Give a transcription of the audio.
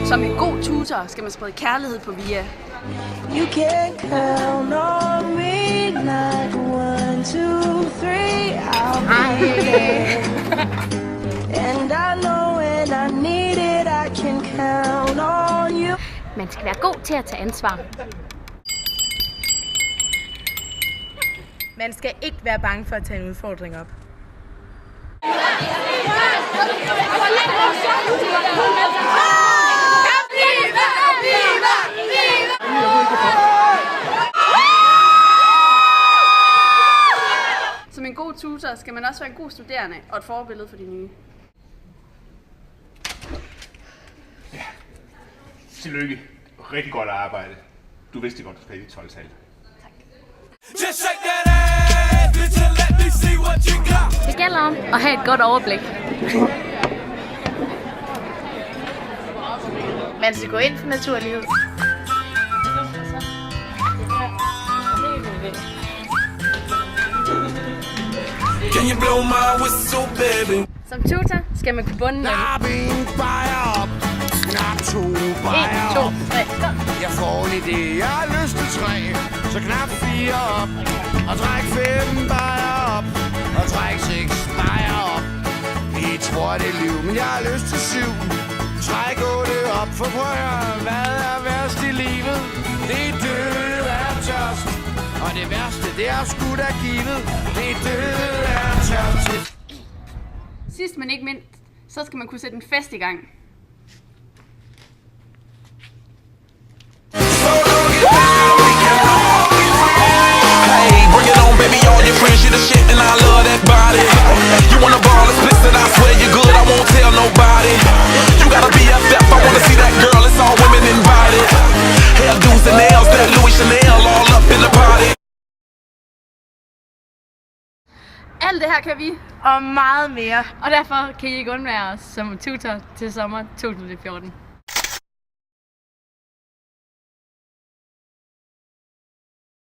Som en god tutor skal man sprede kærlighed på VIA. You can count on me like 1, 2, 3, I'll be there. And I know when I need it, I can count on you. Man skal være god til at tage ansvar. Man skal ikke være bange for at tage en udfordring op. Som en god tutor skal man også være en god studerende og et forbillede for de nye. Ja. Tillykke. Rigtig godt arbejde. Du vidste godt, du skal i 12-tal. Det gælder om at have et godt overblik. Man skal gå ind for naturlighed. Som tutor skal man kunne bunde dem. 1, 2, 3, gå! Jeg får en idé, jeg har lyst til 3, så knap 4 op, og træk 5 bajer op, og træk 6 bajer op. I tror det er liv, men jeg har lyst til 7, træk 8 op, for prøv at høre, hvad er værst i livet? Det er død af tørst, og det værste, det er sgu da givet, det er død af tørst. Sidst men ikke mindst, så skal man kunne sætte en fest i gang. Alt det her kan vi. Og meget mere. Og derfor kan I ikke undvære os som tutor til sommer 2014.